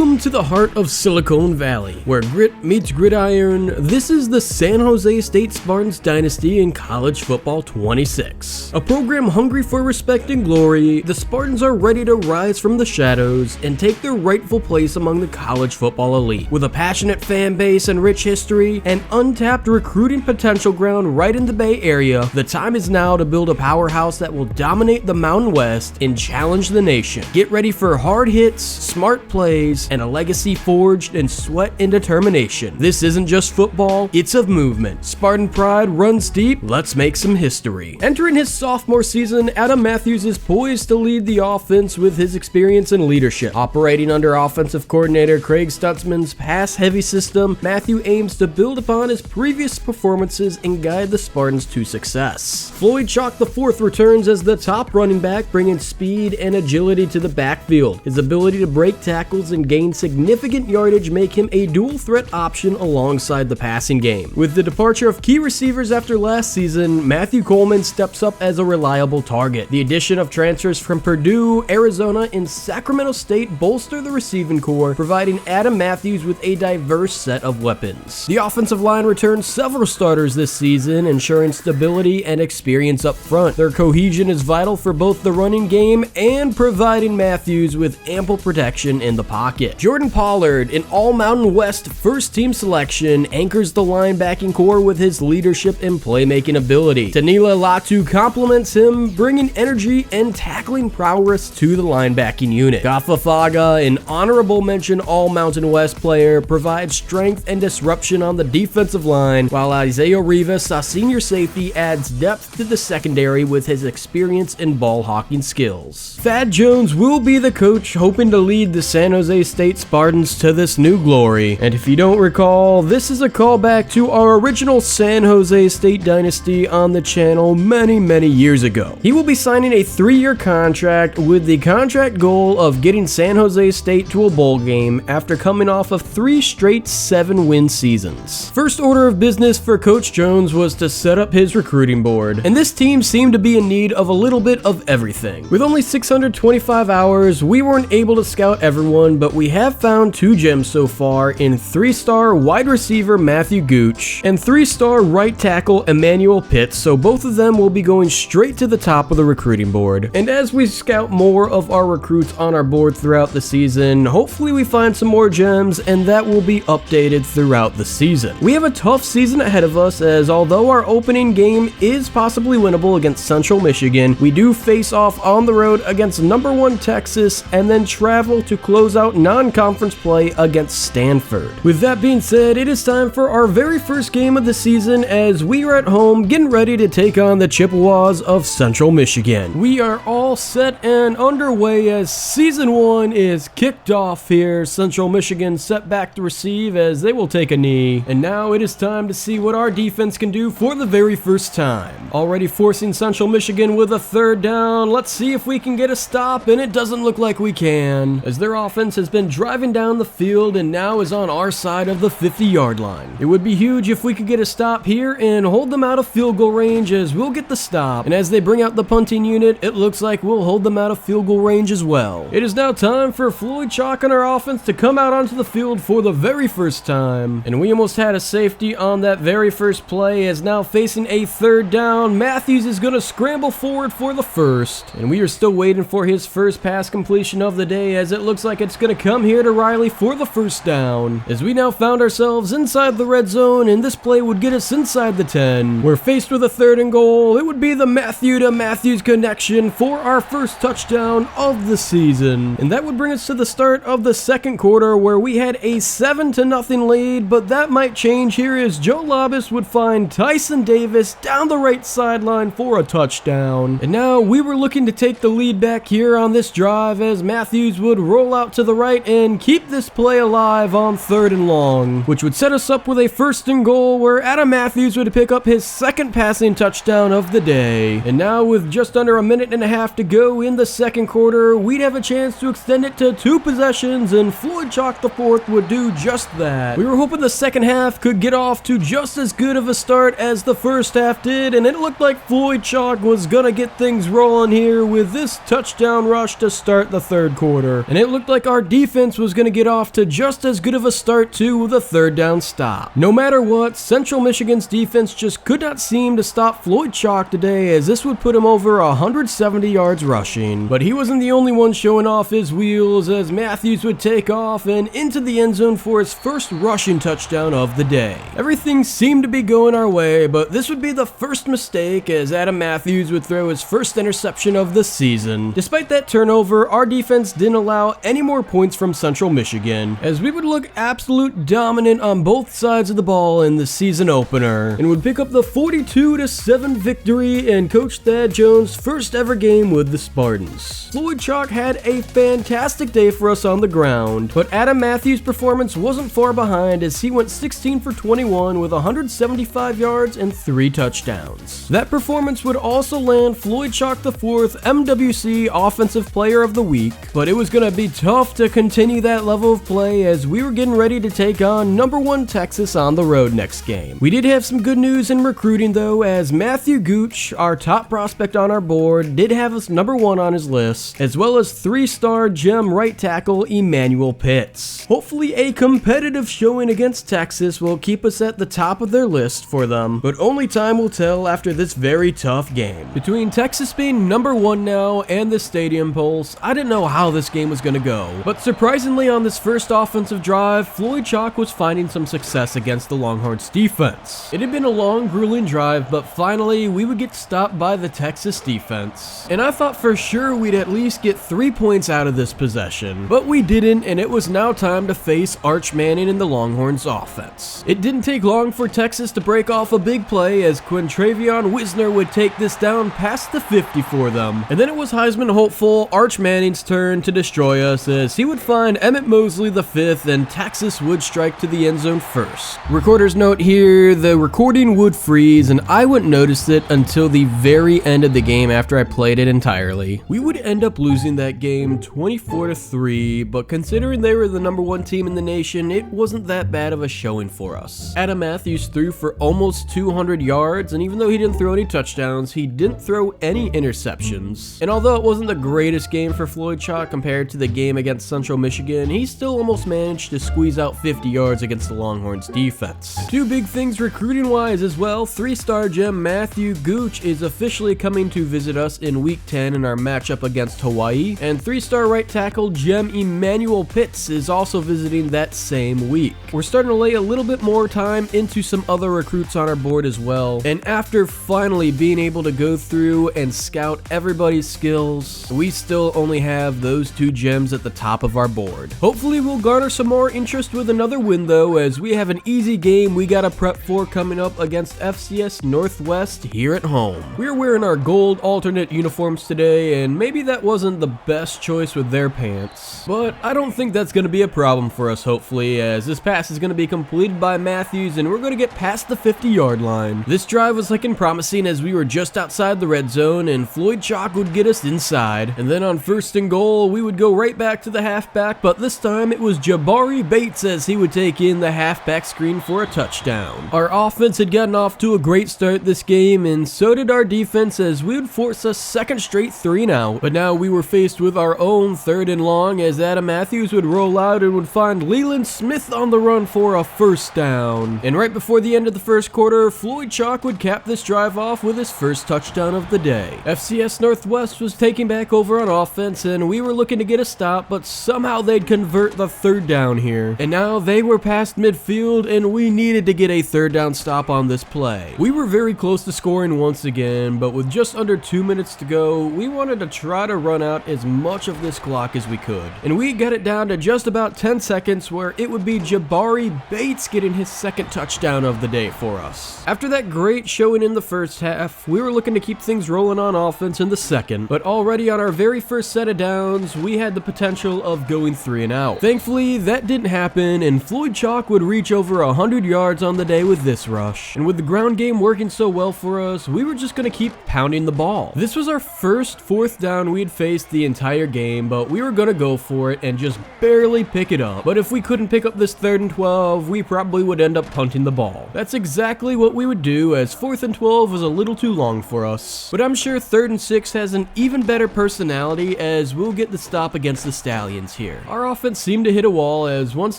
Welcome to the heart of Silicon Valley, where grit meets gridiron. This is the San Jose State Spartans Dynasty in College Football 26. A program hungry for respect and glory, the Spartans are ready to rise from the shadows and take their rightful place among the college football elite. With a passionate fan base and rich history, and untapped recruiting potential ground right in the Bay Area, the time is now to build a powerhouse that will dominate the Mountain West and challenge the nation. Get ready for hard hits, smart plays, and a legacy forged in sweat and determination. This isn't just football, it's of movement. Spartan pride runs deep, let's make some history. Entering his sophomore season, Adam Matthews is poised to lead the offense with his experience and leadership. Operating under offensive coordinator Craig Stutzman's pass-heavy system, Matthew aims to build upon his previous performances and guide the Spartans to success. Floyd Chalk IV returns as the top running back, bringing speed and agility to the backfield. His ability to break tackles and gain significant yardage make him a dual threat option alongside the passing game. With the departure of key receivers after last season, Matthew Coleman steps up as a reliable target. The addition of transfers from Purdue, Arizona, and Sacramento State bolster the receiving core, providing Adam Matthews with a diverse set of weapons. The offensive line returns several starters this season, ensuring stability and experience up front. Their cohesion is vital for both the running game and providing Matthews with ample protection in the pocket. Jordan Pollard, an All-Mountain West first-team selection, anchors the linebacking core with his leadership and playmaking ability. Tanila Latu complements him, bringing energy and tackling prowess to the linebacking unit. Gafa Faga, an honorable mention All-Mountain West player, provides strength and disruption on the defensive line, while Isaiah Rivas, a senior safety, adds depth to the secondary with his experience and ball-hawking skills. Thad Jones will be the coach, hoping to lead the San Jose State Spartans to this new glory. And if you don't recall, this is a callback to our original San Jose State Dynasty on the channel many years ago. He will be signing a 3-year contract with the contract goal of getting San Jose State to a bowl game after coming off of 3 straight 7-win seasons. First order of business for Coach Jones was to set up his recruiting board, and this team seemed to be in need of a little bit of everything. With only 625 hours, we weren't able to scout everyone, but we have found 2 gems so far in 3-star wide receiver Matthew Gooch and 3-star right tackle Emmanuel Pitts, so both of them will be going straight to the top of the recruiting board. And as we scout more of our recruits on our board throughout the season, hopefully we find some more gems, and that will be updated throughout the season. We have a tough season ahead of us, as although our opening game is possibly winnable against Central Michigan, we do face off on the road against number 1 Texas and then travel to close out non-conference play against Stanford. With that being said, it is time for our very first game of the season, as we are at home getting ready to take on the Chippewas of Central Michigan. We are all set and underway as season 1 is kicked off here. Central Michigan set back to receive as they will take a knee, and now it is time to see what our defense can do for the very first time. Already forcing Central Michigan with a 3rd down. Let's see if we can get a stop, and it doesn't look like we can, as their offense has been driving down the field and now is on our side of the 50-yard line. It would be huge if we could get a stop here and hold them out of field goal range, as we'll get the stop, and as they bring out the punting unit, it looks like we'll hold them out of field goal range as well. It is now time for Floyd Chalk and our offense to come out onto the field for the very first time, and we almost had a safety on that very first play, as now facing a 3rd down, Matthews is going to scramble forward for the first, and we are still waiting for his first pass completion of the day, as it looks like it's going to come here to Riley for the 1st down, as we now found ourselves inside the red zone, and this play would get us inside the 10. We're faced with a 3rd and goal. It would be the Matthew to Matthews connection for our first touchdown of the season, and that would bring us to the start of the 2nd quarter, where we had a 7-0 lead, but that might change here as Joe Labus would find Tyson Davis down the right sideline for a touchdown. And now we were looking to take the lead back here on this drive, as Matthews would roll out to the right and keep this play alive on 3rd and long, which would set us up with a 1st and goal, where Adam Matthews would pick up his 2nd passing touchdown of the day. And now with just under a minute and a half to go in the 2nd quarter, we'd have a chance to extend it to 2 possessions, and Floyd Chalk IV would do just that. We were hoping the second half could get off to just as good of a start as the first half did, and it looked like Floyd Chalk was gonna get things rolling here with this touchdown rush to start the 3rd quarter. And it looked like our defense defense was going to get off to just as good of a start too with a third down stop. No matter what, Central Michigan's defense just could not seem to stop Floyd Chalk today, as this would put him over 170 yards rushing. But he wasn't the only one showing off his wheels, as Matthews would take off and into the end zone for his first rushing touchdown of the day. Everything seemed to be going our way, but this would be the first mistake, as Adam Matthews would throw his first interception of the season. Despite that turnover, our defense didn't allow any more points from Central Michigan, as we would look absolute dominant on both sides of the ball in the season opener, and would pick up the 42-7 victory in Coach Thad Jones' first ever game with the Spartans. Floyd Chalk had a fantastic day for us on the ground, but Adam Matthews' performance wasn't far behind, as he went 16 for 21 with 175 yards and 3 touchdowns. That performance would also land Floyd Chalk IV MWC Offensive Player of the Week, but it was going to be tough to continue that level of play, as we were getting ready to take on number 1 Texas on the road next game. We did have some good news in recruiting though, as Matthew Gooch, our top prospect on our board, did have us number 1 on his list, as well as 3-star gem right tackle Emmanuel Pitts. Hopefully a competitive showing against Texas will keep us at the top of their list for them, but only time will tell after this very tough game. Between Texas being number 1 now and the Stadium Pulse, I didn't know how this game was going to go, but surprisingly on this first offensive drive, Floyd Chalk was finding some success against the Longhorns defense. It had been a long, grueling drive, but finally we would get stopped by the Texas defense, and I thought for sure we'd at least get 3 points out of this possession, but we didn't, and it was now time to face Arch Manning in the Longhorns offense. It didn't take long for Texas to break off a big play, as Quintravion Wisner would take this down past the 50 for them, and then it was Heisman hopeful Arch Manning's turn to destroy us, as he would find Emmett Mosley the 5th, and Texas would strike to the end zone first. Recorder's note here, the recording would freeze, and I wouldn't notice it until the very end of the game after I played it entirely. We would end up losing that game 24-3, but considering they were the number 1 team in the nation, it wasn't that bad of a showing for us. Adam Matthews threw for almost 200 yards, and even though he didn't throw any touchdowns, he didn't throw any interceptions. And although it wasn't the greatest game for Floyd Chalk compared to the game against Central Michigan, he still almost managed to squeeze out 50 yards against the Longhorns defense. 2 big things recruiting wise as well. 3-star gem Matthew Gooch is officially coming to visit us in week 10 in our matchup against Hawaii, and 3-star right tackle gem Emmanuel Pitts is also visiting that same week. We're starting to lay a little bit more time into some other recruits on our board as well, and after finally being able to go through and scout everybody's skills, we still only have those 2 gems at the top of our board. Hopefully we'll garner some more interest with another win though, as we have an easy game we gotta prep for coming up against FCS Northwest here at home. We're wearing our gold alternate uniforms today, and maybe that wasn't the best choice with their pants, but I don't think that's going to be a problem for us hopefully, as this pass is going to be completed by Matthews and we're going to get past the 50-yard line. This drive was looking promising, as we were just outside the red zone and Floyd Chalk would get us inside, and then on 1st and goal we would go right back to the halfback, but this time it was Jabari Bates as he would take in the halfback screen for a touchdown. Our offense had gotten off to a great start this game, and so did our defense, as we would force a 2nd straight 3-and-out, but now we were faced with our own 3rd and long, as Adam Matthews would roll out and would find Leland Smith on the run for a 1st down. And right before the end of the first quarter, Floyd Chalk would cap this drive off with his first touchdown of the day. FCS Northwest was taking back over on offense, and we were looking to get a stop, but somehow they'd convert the 3rd down here. And now they were past midfield, and we needed to get a 3rd down stop on this play. We were very close to scoring once again, but with just under 2 minutes to go, we wanted to try to run out as much of this clock as we could. And we got it down to just about 10 seconds, where it would be Jabari Bates getting his 2nd touchdown of the day for us. After that great showing in the first half, we were looking to keep things rolling on offense in the second, but already on our very first set of downs, we had the potential of going 3-and-out. Thankfully, that didn't happen, and Floyd Chalk would reach over 100 yards on the day with this rush. And with the ground game working so well for us, we were just going to keep pounding the ball. This was our first 4th down we had faced the entire game, but we were going to go for it and just barely pick it up. But if we couldn't pick up this 3rd and 12, we probably would end up punting the ball. That's exactly what we would do, as 4th and 12 was a little too long for us. But I'm sure 3rd and 6 has an even better personality, as we'll get the stop against the Stallions offense here. Our offense seemed to hit a wall as once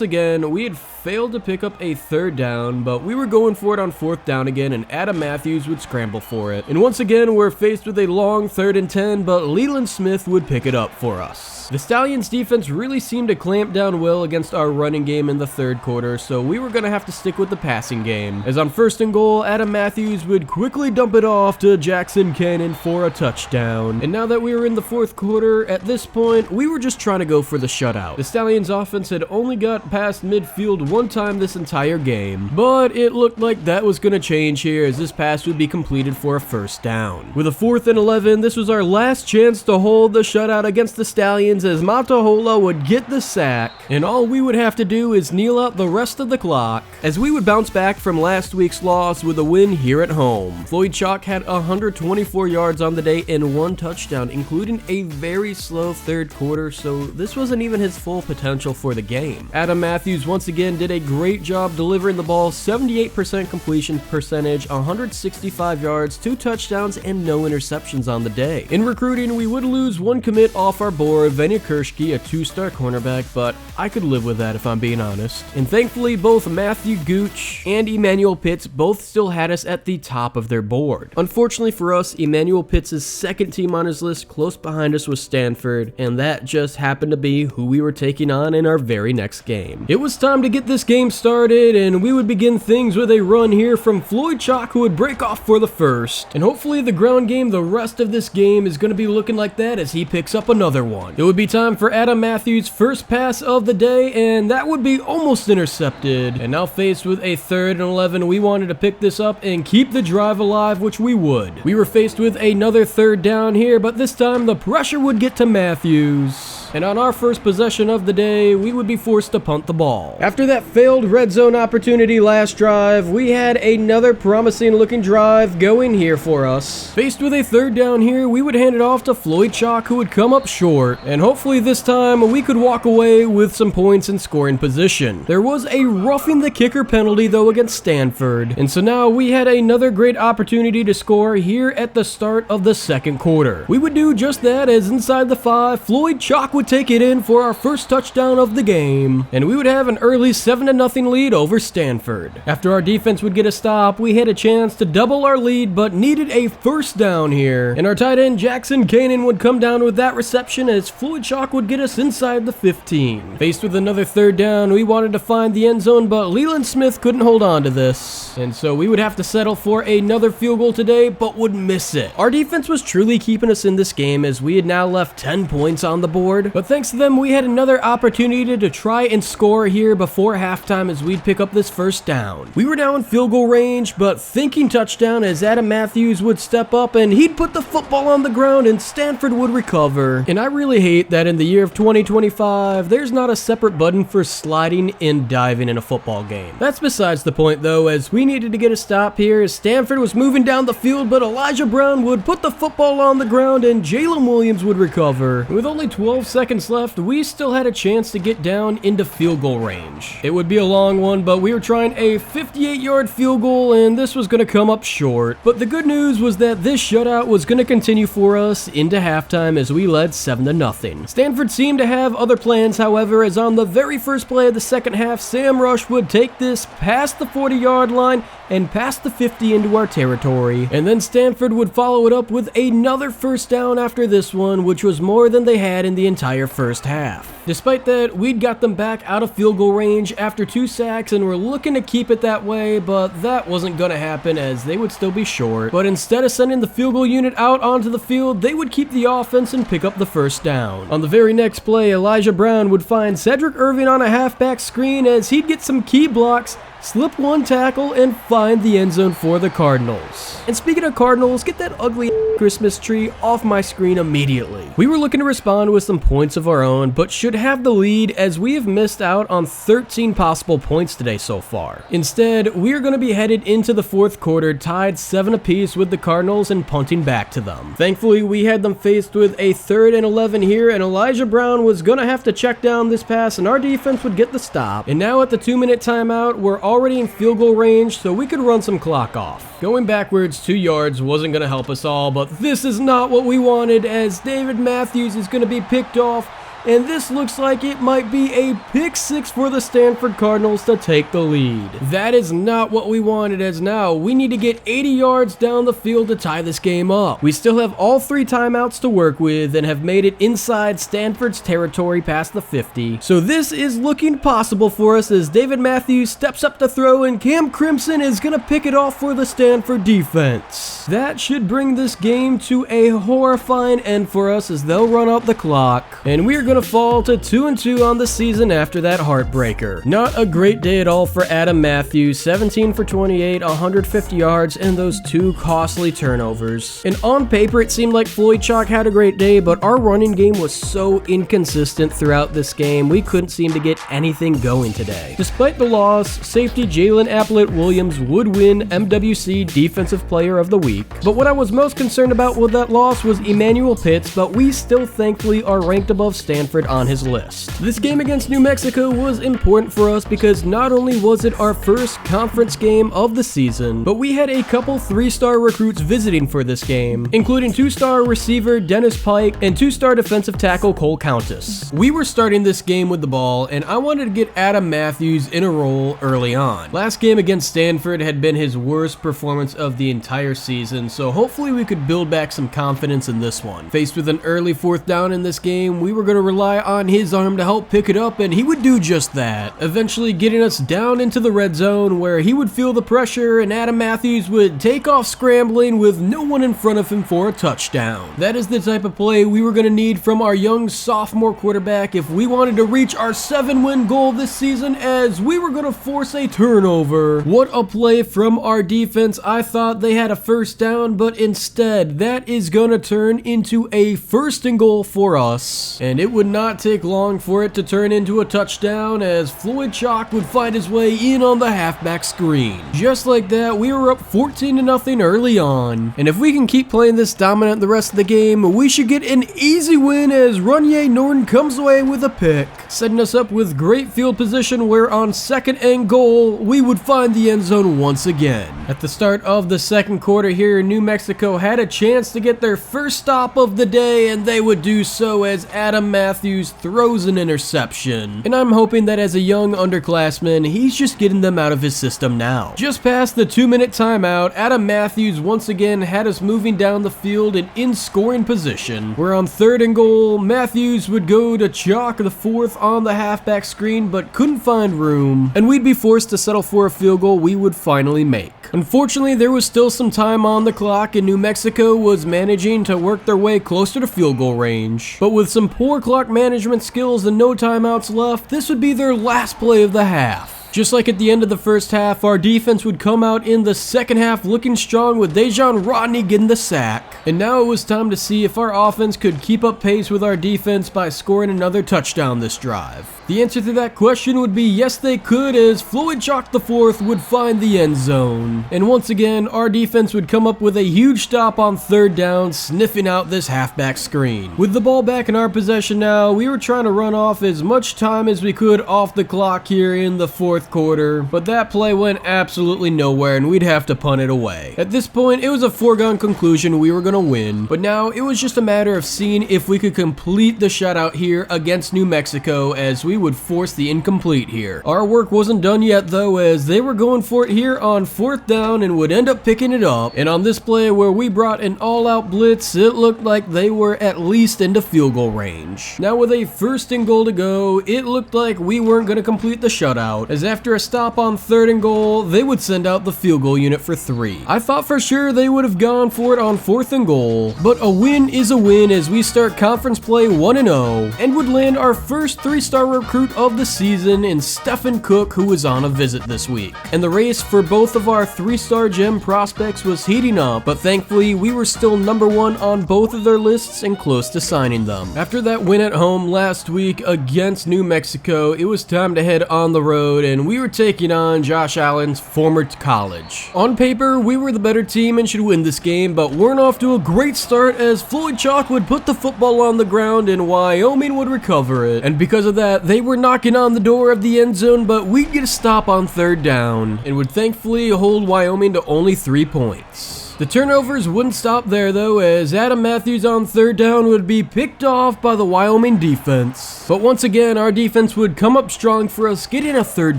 again we had failed to pick up a third down, but we were going for it on fourth down again, and Adam Matthews would scramble for it. And once again we're faced with a long 3rd and 10, but Leland Smith would pick it up for us. The Stallions defense really seemed to clamp down well against our running game in the third quarter, so we were going to have to stick with the passing game. As on 1st and goal, Adam Matthews would quickly dump it off to Jackson Cannon for a touchdown. And now that we were in the fourth quarter, at this point, we were just trying to go for the shutout. The Stallions offense had only got past midfield one time this entire game, but it looked like that was going to change here as this pass would be completed for a first down. With a 4th and 11, this was our last chance to hold the shutout against the Stallions as Matahola would get the sack, and all we would have to do is kneel out the rest of the clock as we would bounce back from last week's loss with a win here at home. Floyd Chalk had 124 yards on the day and 1 touchdown, including a very slow third quarter, so this wasn't even his full potential for the game. Adam Matthews once again did a great job delivering the ball, 78% completion percentage, 165 yards, 2 touchdowns, and no interceptions on the day. In recruiting, we would lose 1 commit off our board, Venya Kershke, a 2-star cornerback, but I could live with that if I'm being honest. And thankfully, both Matthew Gooch and Emmanuel Pitts both still had us at the top of their board. Unfortunately for us, Emmanuel Pitts' second team on his list close behind us was Stanford, and that just happened to be who we were taking on in our very next game. It was time to get this game started, and we would begin things with a run here from Floyd Chalk, who would break off for the first. And hopefully the ground game the rest of this game is going to be looking like that as he picks up another one. It would be time for Adam Matthews' first pass of the day, and that would be almost intercepted. And now faced with a 3rd and 11, we wanted to pick this up and keep the drive alive, which we would. We were faced with another 3rd down here, but this time the pressure would get to Matthews. And on our first possession of the day, we would be forced to punt the ball. After that failed red zone opportunity last drive, we had another promising looking drive going here for us. Faced with a 3rd down here, we would hand it off to Floyd Chalk, who would come up short, and hopefully this time we could walk away with some points in scoring position. There was a roughing the kicker penalty though against Stanford, and so now we had another great opportunity to score here at the start of the second quarter. We would do just that as inside the 5, Floyd Chalk would take it in for our first touchdown of the game, and we would have an early 7-0 lead over Stanford. After our defense would get a stop, we had a chance to double our lead but needed a first down here, and our tight end Jackson Cannon would come down with that reception as Floyd Chalk would get us inside the 15. Faced with another 3rd down, we wanted to find the end zone, but Leland Smith couldn't hold on to this, and so we would have to settle for another field goal today but would miss it. Our defense was truly keeping us in this game as we had now left 10 points on the board, but thanks to them we had another opportunity to try and score here before halftime as we'd pick up this first down. We were now in field goal range, but thinking touchdown as Adam Matthews would step up and he'd put the football on the ground and Stanford would recover. And I really hate that in the year of 2025, there's not a separate button for sliding and diving in a football game. That's besides the point though, as we needed to get a stop here as Stanford was moving down the field, but Elijah Brown would put the football on the ground and Jalen Williams would recover. And with only 12 seconds left, we still had a chance to get down into field goal range. It would be a long one, but we were trying a 58-yard field goal and this was going to come up short. But the good news was that this shutout was going to continue for us into halftime as we led 7-0. Stanford seemed to have other plans, however, as on the very first play of the second half, Sam Rush would take this past the 40-yard line and past the 50 into our territory. And then Stanford would follow it up with another first down after this one, which was more than they had in the entire first half. Despite that, we'd got them back out of field goal range after 2 sacks and were looking to keep it that way, but that wasn't going to happen as they would still be short. But instead of sending the field goal unit out onto the field, they would keep the offense and pick up the first down. On the very next play, Elijah Brown would find Cedric Irving on a halfback screen as he'd get some key blocks, slip one tackle, and find the end zone for the Cardinals. And speaking of Cardinals, get that ugly Christmas tree off my screen immediately. We were looking to respond with some points of our own, but should have the lead as we have missed out on 13 possible points today so far. Instead, we are going to be headed into the fourth quarter tied 7 apiece with the Cardinals and punting back to them. Thankfully, we had them faced with a 3rd and 11 here, and Elijah Brown was going to have to check down this pass and our defense would get the stop. And now at the 2-minute timeout, we're already in field goal range, so we could run some clock off. Going backwards 2 yards wasn't going to help us all, but this is not what we wanted as David Matthews is going to be picked off and this looks like it might be a pick six for the Stanford Cardinals to take the lead. That is not what we wanted, as now we need to get 80 yards down the field to tie this game up. We still have all 3 timeouts to work with and have made it inside Stanford's territory past the 50. So this is looking possible for us as David Matthews steps up to throw and Cam Crimson is going to pick it off for the Stanford defense. That should bring this game to a horrifying end for us as they'll run out the clock, and we're going to fall to 2-2 on the season after that heartbreaker. Not a great day at all for Adam Matthews, 17 for 28, 150 yards, and those 2 costly turnovers. And on paper, it seemed like Floyd Chalk had a great day, but our running game was so inconsistent throughout this game, we couldn't seem to get anything going today. Despite the loss, safety Jalen Applett-Williams would win MWC Defensive Player of the Week. But what I was most concerned about with that loss was Emmanuel Pitts, but we still thankfully are ranked above Stanford on his list. This game against New Mexico was important for us because not only was it our first conference game of the season, but we had a couple 3-star recruits visiting for this game, including 2-star receiver Dennis Pike and 2-star defensive tackle Cole Countess. We were starting this game with the ball, and I wanted to get Adam Matthews in a role early on. Last game against Stanford had been his worst performance of the entire season, so hopefully we could build back some confidence in this one. Faced with an early 4th down in this game, we were going to rely on his arm to help pick it up, and he would do just that, eventually getting us down into the red zone where he would feel the pressure and Adam Matthews would take off scrambling with no one in front of him for a touchdown. That is the type of play we were going to need from our young sophomore quarterback if we wanted to reach our 7-win goal this season, as we were going to force a turnover. What a play from our defense. I thought they had a 1st down, but instead that is going to turn into a 1st and goal for us, and it would not take long for it to turn into a touchdown as Floyd Chalk would find his way in on the halfback screen. Just like that, we were up 14-0 early on, and if we can keep playing this dominant the rest of the game, we should get an easy win as Runye Norton comes away with a pick, setting us up with great field position where on 2nd and goal, we would find the end zone once again. At the start of the 2nd quarter here, New Mexico had a chance to get their first stop of the day, and they would do so as Adam Matthews throws an interception. And I'm hoping that as a young underclassman, he's just getting them out of his system now. Just past the 2-minute timeout, Adam Matthews once again had us moving down the field and in scoring position. Where on 3rd and goal, Matthews would go to Chalk the 4th on the halfback screen, but couldn't find room, and we'd be forced to settle for a field goal we would finally make. Unfortunately, there was still some time on the clock, and New Mexico was managing to work their way closer to field goal range. But with some poor clock management skills and no timeouts left, this would be their last play of the half. Just like at the end of the 1st half, our defense would come out in the 2nd half looking strong with Dejon Rodney getting the sack. And now it was time to see if our offense could keep up pace with our defense by scoring another touchdown this drive. The answer to that question would be yes, they could, as Floyd Chalk IV would find the end zone. And once again, our defense would come up with a huge stop on 3rd down, sniffing out this halfback screen. With the ball back in our possession now, we were trying to run off as much time as we could off the clock here in the 4th quarter, but that play went absolutely nowhere and we'd have to punt it away. At this point, it was a foregone conclusion we were going to win, but now it was just a matter of seeing if we could complete the shutout here against New Mexico, as we would force the incomplete here. Our work wasn't done yet though, as they were going for it here on 4th down and would end up picking it up. And on this play where we brought an all-out blitz, it looked like they were at least into field goal range. Now with a 1st and goal to go, it looked like we weren't going to complete the shutout, as after a stop on 3rd and goal, they would send out the field goal unit for 3. I thought for sure they would have gone for it on 4th and goal, but a win is a win as we start conference play 1-0 and would land our first 3-star recruit of the season in Stephen Cook, who was on a visit this week. And the race for both of our 3-star gem prospects was heating up, but thankfully we were still number 1 on both of their lists and close to signing them. After that win at home last week against New Mexico, it was time to head on the road, and we were taking on Josh Allen's former college. On paper, we were the better team and should win this game, but weren't off to a great start as Floyd Chalk would put the football on the ground and Wyoming would recover it. And because of that, they were knocking on the door of the end zone, but we'd get a stop on 3rd down and would thankfully hold Wyoming to only 3 points. The turnovers wouldn't stop there though, as Adam Matthews on third down would be picked off by the Wyoming defense. But once again, our defense would come up strong for us, getting a third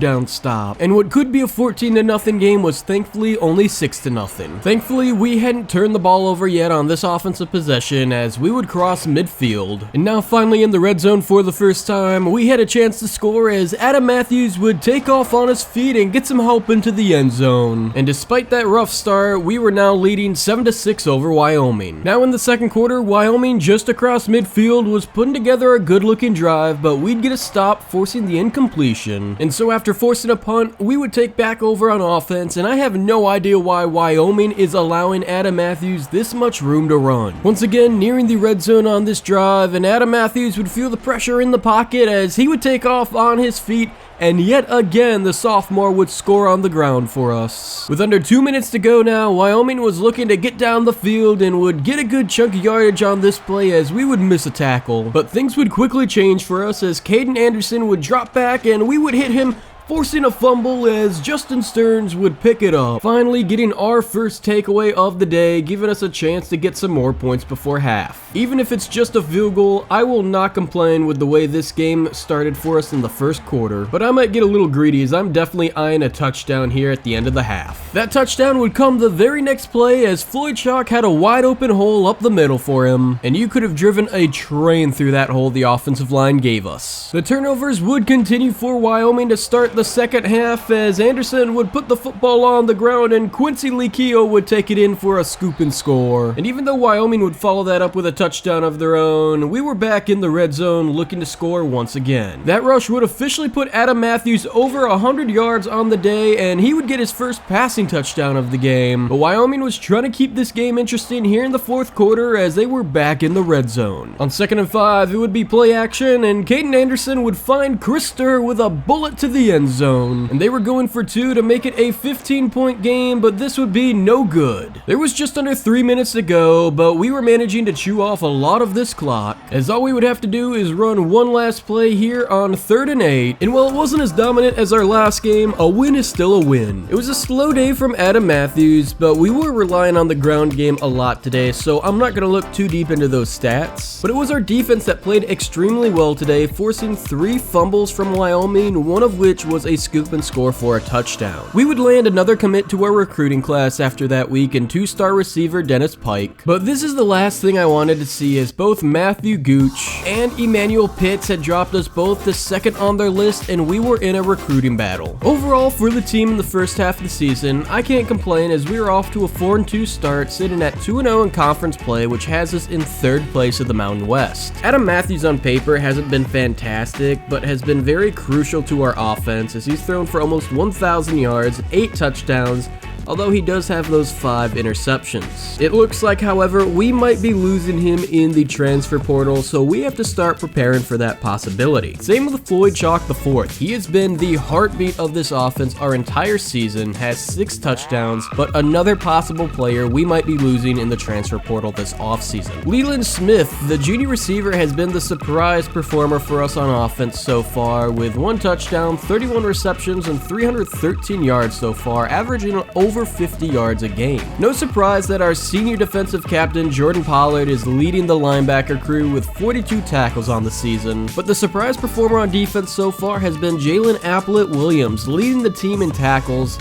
down stop. And what could be a 14-0 game was thankfully only 6-0. Thankfully, we hadn't turned the ball over yet on this offensive possession as we would cross midfield. And now finally in the red zone for the first time, we had a chance to score as Adam Matthews would take off on his feet and get some help into the end zone. And despite that rough start, we were now leading 7-6 over Wyoming. Now in the second quarter, Wyoming just across midfield was putting together a good looking drive, but we'd get a stop, forcing the incompletion. And so after forcing a punt, we would take back over on offense, and I have no idea why Wyoming is allowing Adam Matthews this much room to run. Once again, nearing the red zone on this drive, and Adam Matthews would feel the pressure in the pocket as he would take off on his feet, and yet again, the sophomore would score on the ground for us. With under 2 minutes to go now, Wyoming was looking to get down the field and would get a good chunk of yardage on this play as we would miss a tackle. But things would quickly change for us as Caden Anderson would drop back and we would hit him, forcing a fumble as Justin Stearns would pick it up, finally getting our first takeaway of the day, giving us a chance to get some more points before half. Even if it's just a field goal, I will not complain with the way this game started for us in the first quarter, but I might get a little greedy as I'm definitely eyeing a touchdown here at the end of the half. That touchdown would come the very next play as Floyd Chalk had a wide open hole up the middle for him, and you could have driven a train through that hole the offensive line gave us. The turnovers would continue for Wyoming to start the second half as Anderson would put the football on the ground and Quincy Likio would take it in for a scoop and score. And even though Wyoming would follow that up with a touchdown of their own, we were back in the red zone looking to score once again. That rush would officially put Adam Matthews over 100 yards on the day and he would get his first passing touchdown of the game. But Wyoming was trying to keep this game interesting here in the fourth quarter as they were back in the red zone. On 2nd and 5, it would be play action and Caden Anderson would find Chris Sturr with a bullet to the end zone. And they were going for 2 to make it a 15-point game, but this would be no good. There was just under 3 minutes to go, but we were managing to chew off a lot of this clock, as all we would have to do is run one last play here on 3rd and 8, and while it wasn't as dominant as our last game, a win is still a win. It was a slow day from Adam Matthews, but we were relying on the ground game a lot today, so I'm not going to look too deep into those stats, but it was our defense that played extremely well today, forcing 3 fumbles from Wyoming, one of which was a scoop and score for a touchdown. We would land another commit to our recruiting class after that week in 2-star receiver Dennis Pike, but this is the last thing I wanted to see as both Matthew Gooch and Emmanuel Pitts had dropped us both to second on their list and we were in a recruiting battle. Overall for the team in the first half of the season, I can't complain as we were off to a 4-2 start, sitting at 2-0 in conference play, which has us in 3rd place of the Mountain West. Adam Matthews on paper hasn't been fantastic, but has been very crucial to our offense as he's thrown for almost 1,000 yards, 8 touchdowns, although he does have those 5 interceptions. It looks like, however, we might be losing him in the transfer portal, so we have to start preparing for that possibility. Same with Floyd Chalk IV. He has been the heartbeat of this offense our entire season, has 6 touchdowns, but another possible player we might be losing in the transfer portal this offseason. Leland Smith, the junior receiver, has been the surprise performer for us on offense so far, with 1 touchdown, 31 receptions, and 313 yards so far, averaging over 50 yards a game. No surprise that our senior defensive captain Jordan Pollard is leading the linebacker crew with 42 tackles on the season, but the surprise performer on defense so far has been Jalen Applett Williams, leading the team in tackles,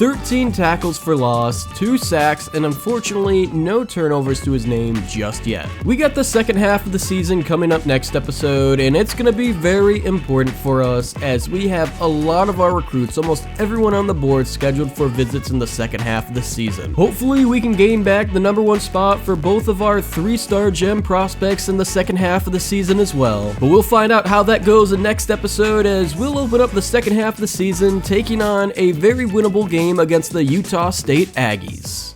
13 tackles for loss, 2 sacks, and unfortunately no turnovers to his name just yet. We got the second half of the season coming up next episode, and it's going to be very important for us as we have a lot of our recruits, almost everyone on the board, scheduled for visits in the second half of the season. Hopefully we can gain back the number 1 spot for both of our 3-star gem prospects in the second half of the season as well. But we'll find out how that goes in next episode as we'll open up the second half of the season taking on a very winnable game against the Utah State Aggies.